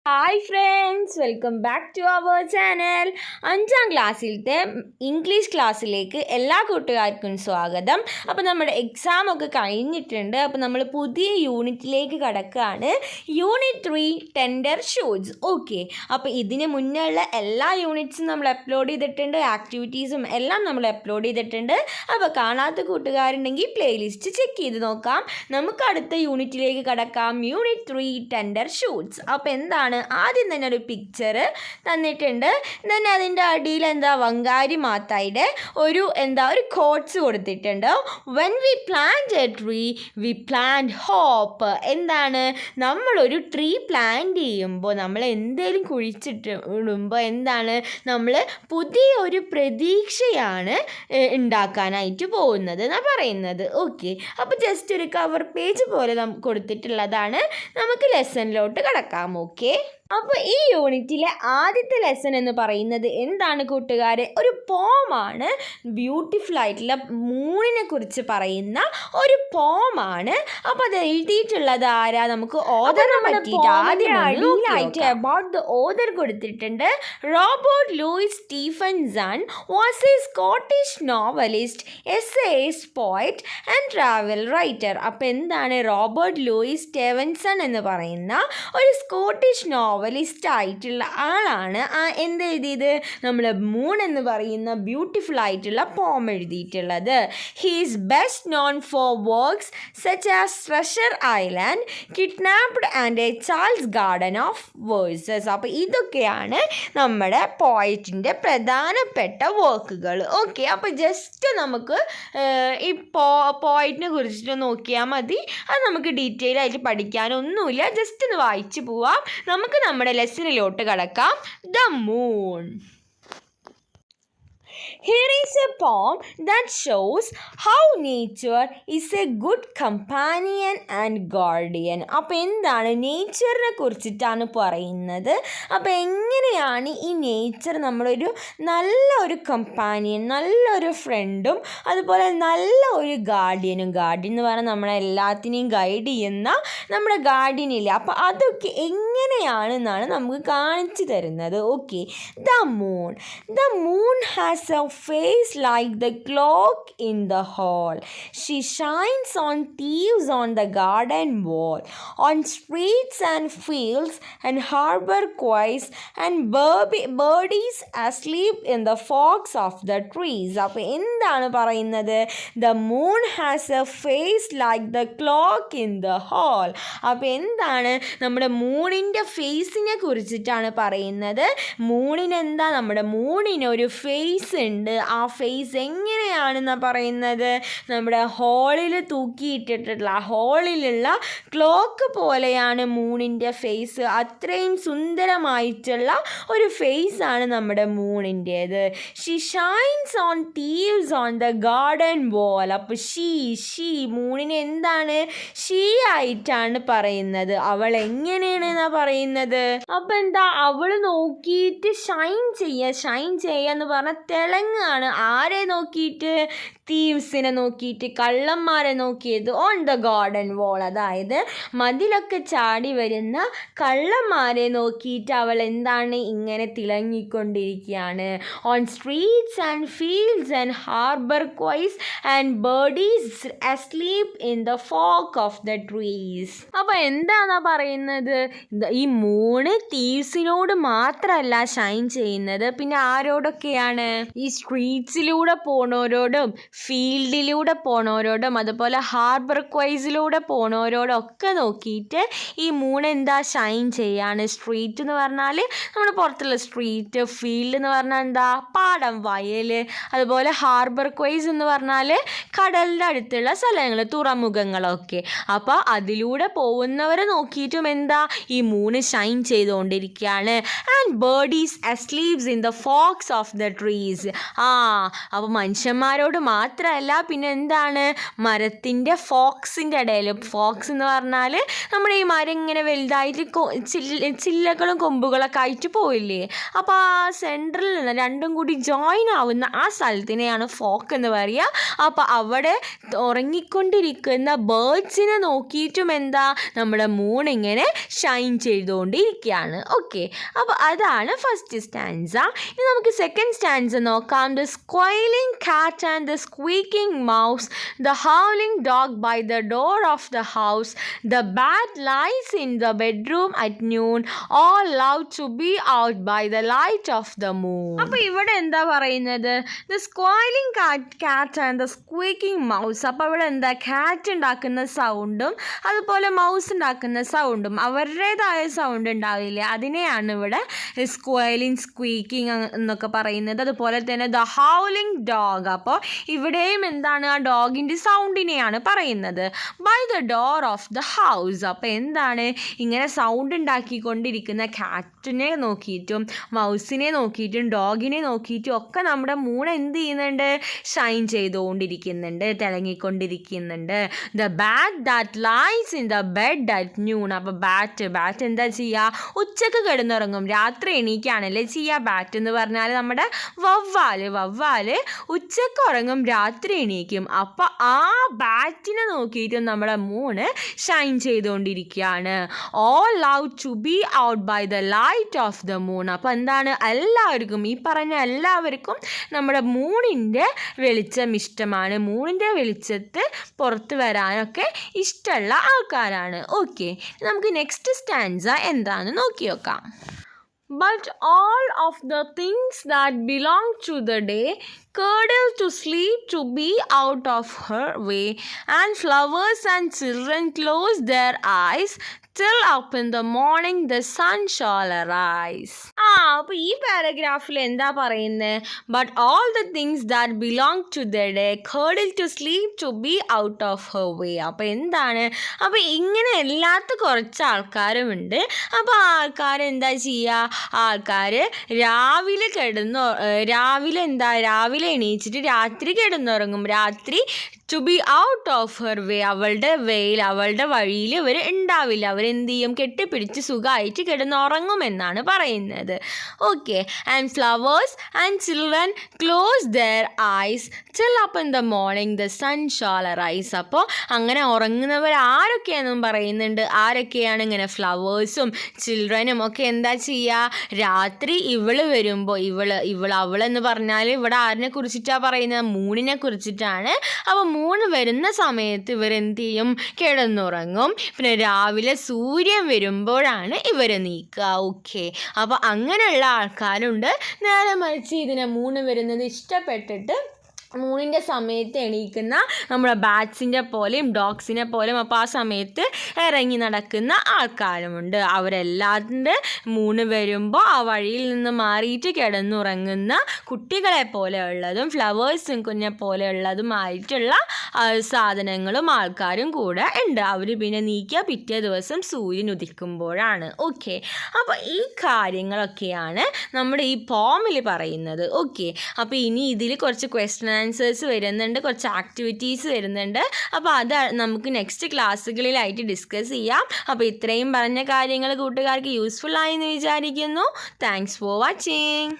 Hi friends, welcome back to our channel. 5ാം ക്ലാസ്സിലത്തെ English ക്ലാസ്സിലേക്ക് എല്ലാ കൂട്ടുകാർക്കും സ്വാഗതം. അപ്പോൾ നമ്മുടെ എക്സാം ഒക്കെ കഴിഞ്ഞിട്ടുണ്ട്. അപ്പോൾ നമ്മൾ പുതിയ യൂണിറ്റിലേക്ക് കടക്കുകയാണ്. Unit 3 tender shoes. ഓക്കെ, അപ്പോൾ ഇതിന് മുന്നേ ഉള്ള എല്ലാ യൂണിറ്റ്സും നമ്മൾ അപ്ലോഡ് ചെയ്തിട്ടുണ്ട്, ആക്ടിവിറ്റീസും എല്ലാം നമ്മൾ അപ്ലോഡ് ചെയ്തിട്ടുണ്ട്. അപ്പോൾ കാണാത്ത കൂട്ടുകാരുണ്ടെങ്കിൽ പ്ലേലിസ്റ്റ് ചെക്ക് ചെയ്ത് നോക്കാം. നമുക്ക് അടുത്ത യൂണിറ്റിലേക്ക് കടക്കാം. Unit 3 tender shoes. അപ്പോൾ എന്താണ്, ആദ്യം തന്നെ ഒരു പിക്ചർ തന്നിട്ടുണ്ട്. then അതിൻ്റെ അടിയിൽ വങ്കാരി മാതായുടെ ഒരു കോട്ട്സ് കൊടുത്തിട്ടുണ്ട്. when we plant a tree we plant hope. എന്താണ്, നമ്മളൊരു ട്രീ പ്ലാന്റ് ചെയ്യുമ്പോൾ, നമ്മൾ എന്തെങ്കിലും കുഴിച്ചിട്ട് ഇടുമ്പോൾ നമ്മൾ പുതിയൊരു പ്രതീക്ഷയാണ് ഉണ്ടാക്കാനായിട്ട് പോകുന്നത് എന്നാണ് പറയുന്നത്. ഓക്കെ, അപ്പോൾ ജസ്റ്റ് ഒരു കവർ പേജ് പോലെ കൊടുത്തിട്ടുള്ളതാണ്. നമുക്ക് ലെസണിലോട്ട് കടക്കാം. ഓക്കെ, അപ്പോൾ ഈ യൂണിറ്റിലെ ആദ്യത്തെ ലെസൺ എന്ന് പറയുന്നത് എന്താണ് കൂട്ടുകാരെ? ഒരു പോമാണ്. ബ്യൂട്ടിഫുൾ ആയിട്ടുള്ള മൂണിനെ കുറിച്ച് പറയുന്ന ഒരു പോമാണ്. അപ്പോൾ അത് എഴുതിയിട്ടുള്ളത് ആരാ? നമുക്ക് ഓഥറിനെ പറ്റിയിട്ട് ആദ്യമായിട്ട് അബൌട്ട് ദ ഓഥർ കൊടുത്തിട്ടുണ്ട്. Robert Louis Stevenson was a Scottish novelist, essayist, poet and travel writer. അപ്പോൾ എന്താണ്, റോബർട്ട് ലൂയിസ് സ്റ്റീഫൻസൺ എന്ന് പറയുന്ന ഒരു സ്കോട്ടിഷ് നോവലിസ്റ്റ് ആയിട്ടുള്ള ആളാണ് എന്തെഴുതിയത്? നമ്മൾ മൂൺ എന്ന് പറയുന്ന ബ്യൂട്ടിഫുൾ ആയിട്ടുള്ള പോം എഴുതിയിട്ടുള്ളത്. He is best known for works such as Treasure Island, kidnapped and a child's garden of verses. അപ്പോൾ ഇതൊക്കെയാണ് നമ്മുടെ പോയറ്റിൻ്റെ പ്രധാനപ്പെട്ട വർക്കുകൾ. ഓക്കെ, അപ്പോൾ ജസ്റ്റ് നമുക്ക് ഈ പോയറ്റിനെ കുറിച്ചിട്ട് നോക്കിയാൽ മതി. അത് നമുക്ക് ഡീറ്റെയിൽ ആയിട്ട് പഠിക്കാനൊന്നുമില്ല, ജസ്റ്റ് ഒന്ന് വായിച്ചു പോവാം. നമുക്ക് നമ്മുടെ ലെസണിലോട്ട് കടക്കാം. The moon. Here is a poem that shows how nature is a good companion and guardian. അപ്പോൾ എന്താണ്, നേച്ചറിനെ കുറിച്ചിട്ടാണ് പറയുന്നത്. അപ്പോൾ എങ്ങനെയാണ് ഈ നേച്ചർ നമ്മളൊരു നല്ലൊരു കമ്പാനിയൻ, നല്ലൊരു ഫ്രണ്ടും അതുപോലെ നല്ല ഒരു ഗാർഡിയനും. ഗാർഡിയൻ എന്ന് പറഞ്ഞാൽ നമ്മളെ എല്ലാത്തിനെയും ഗൈഡ് ചെയ്യുന്ന നമ്മുടെ ഗാർഡിയനില്ല. അപ്പോൾ അതൊക്കെ എങ്ങനെയാണെന്നാണ് നമുക്ക് കാണിച്ചു തരുന്നത്. Okay, the moon. The moon has a face like the clock in the hall. She shines on thieves on the garden wall, on streets and fields and harbor quays and birdies asleep in the forks of the trees. അപ്പോൾ എന്താണ് പറയുന്നത്? The moon has a face like the clock in the hall. അപ്പോൾ എന്താണ്, നമ്മുടെ മൂണിൻ്റെ ഫേസിനെ കുറിച്ചിട്ടാണ് പറയുന്നത്. നമ്മുടെ മൂണിന് ഒരു ഫേസ് ഉണ്ട്. ആ ഫേസ് എങ്ങനെയാണെന്നാണ് പറയുന്നത്? നമ്മുടെ ഹോളിൽ തൂക്കിയിട്ടിട്ടുള്ള ആ ഹോളിലുള്ള ക്ലോക്ക് പോലെയാണ് മൂണിൻ്റെ ഫേസ്. അത്രയും സുന്ദരമായിട്ടുള്ള ഒരു ഫേസാണ് നമ്മുടെ മൂണിൻ്റേത്. She shines on thieves on the garden wall. അപ്പോൾ ഷീ മൂണിനെ എന്താണ്, ഷീ ആയിട്ടാണ് പറയുന്നത്. അവൾ എങ്ങനെയാണെന്നാണ് പറയുന്നത്? അപ്പം അവൾ നോക്കിയിട്ട് ഷൈൻ ചെയ്യാന്ന് പറഞ്ഞാൽ തിളങ്ങാണ്. ആരെ നോക്കിയിട്ട്? തീവ്സിനെ നോക്കിയിട്ട്, കള്ളന്മാരെ നോക്കിയത്. ഓൺ ദ ഗാർഡൻ വോൾ, അതായത് മതിലൊക്കെ ചാടി വരുന്ന കള്ളന്മാരെ നോക്കിയിട്ട് അവൾ എന്താണ്, ഇങ്ങനെ തിളങ്ങിക്കൊണ്ടിരിക്കുകയാണ്. On streets and fields and harbour quays and birdies asleep in the fork of the trees. അപ്പോൾ എന്താണെന്നാ പറയുന്നത്? ഈ മൂണ് തീവ്സിനോട് മാത്രമല്ല ഷൈൻ ചെയ്യുന്നത്, പിന്നെ ആരോടൊക്കെയാണ്? ഈ സ്ട്രീറ്റ്സിലൂടെ പോണവരോടും ഫീൽഡിലൂടെ പോണവരോടും അതുപോലെ ഹാർബർ ക്വൈസിലൂടെ പോണവരോടും ഒക്കെ നോക്കിയിട്ട് ഈ മൂൺ ഷൈൻ ചെയ്യാണ്. സ്ട്രീറ്റ് എന്ന് പറഞ്ഞാൽ നമ്മുടെ പുറത്തുള്ള സ്ട്രീറ്റ്, ഫീൽഡ് എന്ന് പറഞ്ഞാൽ പാടം, വയൽ, അതുപോലെ ഹാർബർ ക്വൈസ് എന്ന് പറഞ്ഞാൽ കടലിൻ്റെ അടുത്തുള്ള സ്ഥലങ്ങൾ, തുറമുഖങ്ങളൊക്കെ. അപ്പോൾ അതിലൂടെ പോകുന്നവരെ നോക്കിയിട്ടും ഈ മൂൺ ഷൈൻ ചെയ്തുകൊണ്ടിരിക്കുകയാണ്. And birdies asleeps in the forks of the trees. അപ്പോൾ മനുഷ്യന്മാരോട് മാത്രമല്ല, പിന്നെ എന്താണ്, മരത്തിൻ്റെ ഫോക്സിൻ്റെ ഇടയിൽ, ഫോക്സ് എന്ന് പറഞ്ഞാൽ നമ്മുടെ ഈ മരം ഇങ്ങനെ വലുതായിട്ട് ചില്ലകളും കൊമ്പുകളൊക്കെ ആയിട്ട് പോയില്ലേ, അപ്പോൾ ആ സെൻറ്ററിൽ നിന്ന് രണ്ടും കൂടി ജോയിൻ ആവുന്ന ആ സ്ഥലത്തിനെയാണ് ഫോക്ക് എന്ന് പറയുക. അപ്പോൾ അവിടെ ഉറങ്ങിക്കൊണ്ടിരിക്കുന്ന ബേർഡ്സിനെ നോക്കിയിട്ടും എന്താ, നമ്മുടെ മൂൺ ഇങ്ങനെ ഷൈൻ ചെയ്തുകൊണ്ടിരിക്കുകയാണ്. ഓക്കെ, അപ്പോൾ അതാണ് ഫസ്റ്റ് സ്റ്റാൻസ. ഇനി നമുക്ക് സെക്കൻഡ് സ്റ്റാൻസ നോക്കാം. The squalling cat and the squeaking mouse, the howling dog by the door of the house, the bat lies in the bedroom at noon, all love to be out by the light of the moon. അപ്പോൾ ഇവിടെ എന്താ പറയുന്നത്, the squalling cat and the squeaking mouse. അപ്പോൾ ഇവിടെ എന്താ, കാറ്റ് ഉണ്ടാക്കുന്ന സൗണ്ടും അതുപോലെ മൗസ് ഉണ്ടാക്കുന്ന സൗണ്ടും അവരുടേതായ സൗണ്ട് ഉണ്ടാവില്ലേ, അതിനെയാണ് ഇവിടെ സ്ക്വൈലിംഗ്, സ്ക്വീക്കിംഗ് എന്നൊക്കെ പറയുന്നത്. അതുപോലെ തന്നെ ദ ഹൗലിംഗ് ഡോഗ്, അപ്പോൾ ഇവിടെയും എന്താണ്, ആ ഡോഗിൻ്റെ സൗണ്ടിനെയാണ് പറയുന്നത്. By the door of the house, അപ്പോൾ എന്താണ്, ഇങ്ങനെ സൗണ്ട് ഉണ്ടാക്കിക്കൊണ്ടിരിക്കുന്ന കാറ്റിനെ നോക്കിയിട്ടും മൗസിനെ നോക്കിയിട്ടും ഡോഗിനെ നോക്കിയിട്ടും ഒക്കെ നമ്മുടെ മൂൺ എന്ത് ചെയ്യുന്നുണ്ട്, ഷൈൻ ചെയ്തുകൊണ്ടിരിക്കുന്നുണ്ട്, തിളങ്ങിക്കൊണ്ടിരിക്കുന്നുണ്ട്. The bat that lies in the bed at noon. അപ്പോൾ ബാറ്റ് എന്താ ചെയ്യുക, ഉച്ചക്ക് കിടന്നുറങ്ങും, രാത്രി എണീക്കുകയാണല്ലേ ചെയ്യുക. ബാറ്റ് എന്ന് പറഞ്ഞാൽ നമ്മുടെ വവ്വാല് ഉച്ചക്ക് ഉറങ്ങും, രാത്രി എണീക്കും. അപ്പോൾ ആ ബാറ്റിനെ നോക്കിയിട്ടും നമ്മുടെ മൂണ് ഷൈൻ ചെയ്തുകൊണ്ടിരിക്കുകയാണ്. All love to be out by the light of the moon. അപ്പോൾ എന്താണ്, എല്ലാവർക്കും, ഈ പറഞ്ഞ എല്ലാവർക്കും നമ്മുടെ മൂണിൻ്റെ വെളിച്ചം ഇഷ്ടമാണ്, മൂണിൻ്റെ വെളിച്ചത്ത് പുറത്ത് വരാനൊക്കെ ഇഷ്ടമുള്ള ആൾക്കാരാണ്. ഓക്കെ, നമുക്ക് നെക്സ്റ്റ് സ്റ്റാൻസ എന്താണെന്ന് നോക്കി നോക്കാം. But all of the things that belong to the day curdle to sleep to be out of her way, and flowers and children close their eyes till up in the morning the sun shall arise. അപ്പോൾ ഈ പാരഗ്രാഫിൽ എന്താ പറയുന്നത്, but all the things that belong to the day curdle to sleep to be out of her way. അപ്പോൾ എന്താണ്, അപ്പോൾ ഇങ്ങനെ അല്ലാത്ത കുറച്ച് ആൾക്കാരുമുണ്ട്. അപ്പോൾ ആൾക്കാർ എന്താ ചെയ്യുക, ആൾക്കാർ രാവിലെ എണീച്ചിട്ട് രാത്രി കിടന്നുറങ്ങും. രാത്രി to be out of her way, അവളുടെ വഴിയിൽ ഇവർ ഉണ്ടാവില്ല. അവരെന്ത് ചെയ്യും, കെട്ടിപ്പിടിച്ച് സുഖമായിട്ട് കിടന്നുറങ്ങുമെന്നാണ് പറയുന്നത്. Okay, and flowers and children close their eyes till up in the morning the sun shall arise. അപ്പോൾ അങ്ങനെ ഉറങ്ങുന്നവർ ആരൊക്കെയാണെന്നും പറയുന്നുണ്ട്. ആരൊക്കെയാണ്, ഇങ്ങനെ ഫ്ലവേഴ്സും ചിൽഡ്രനും ഒക്കെ എന്താ ചെയ്യുക, രാത്രി അവളെന്ന് പറഞ്ഞാൽ ഇവിടെ ആരിനെ കുറിച്ചിട്ടാണ് പറയുന്നത്, മൂണിനെ കുറിച്ചിട്ടാണ്. അപ്പോൾ മൂണ് വരുന്ന സമയത്ത് ഇവരെന്ത് ചെയ്യും, കിടന്നുറങ്ങും. പിന്നെ രാവിലെ സൂര്യൻ വരുമ്പോഴാണ് ഇവർ നീക്കുക. ഓക്കെ, അപ്പോൾ അങ്ങനെയുള്ള ആൾക്കാരുണ്ട്. നേരെ മറിച്ച് ഇതിനെ മൂണ് വരുന്നത് ഇഷ്ടപ്പെട്ടിട്ട് മൂണിൻ്റെ സമയത്ത് എണീക്കുന്ന നമ്മുടെ ബാറ്റ്സിൻ്റെ പോലെയും ഡോഗ്സിനെ പോലെയും അപ്പോൾ ആ സമയത്ത് ഇറങ്ങി നടക്കുന്ന ആൾക്കാരുമുണ്ട്. അവരെല്ലാത്തിൻ്റെ മൂണ് വരുമ്പോൾ ആ വഴിയിൽ നിന്ന് മാറിയിട്ട് കിടന്നുറങ്ങുന്ന കുട്ടികളെ പോലെയുള്ളതും ഫ്ലവേഴ്സും കുഞ്ഞെ പോലെയുള്ളതുമായിട്ടുള്ള സാധനങ്ങളും ആൾക്കാരും കൂടെ ഉണ്ട്. അവർ പിന്നെ നീക്കിയ പിറ്റേ ദിവസം സൂര്യൻ ഉദിക്കുമ്പോഴാണ്. ഓക്കെ, അപ്പോൾ ഈ കാര്യങ്ങളൊക്കെയാണ് നമ്മുടെ ഈ പോമിൽ പറയുന്നത്. ഓക്കെ, അപ്പോൾ ഇനി ഇതിൽ കുറച്ച് ക്വസ്റ്റ്യൻ ആൻസേഴ്സ് വരുന്നുണ്ട്, കുറച്ച് ആക്ടിവിറ്റീസ് വരുന്നുണ്ട്. അപ്പോൾ അത് നമുക്ക് നെക്സ്റ്റ് ക്ലാസ്സുകളിലായിട്ട് ഡിസ്കസ് ചെയ്യാം. അപ്പോൾ ഇത്രയും പറഞ്ഞ കാര്യങ്ങൾ കൂട്ടുകാർക്ക് യൂസ്ഫുൾ ആയി എന്ന് വിചാരിക്കുന്നു. Thanks for watching.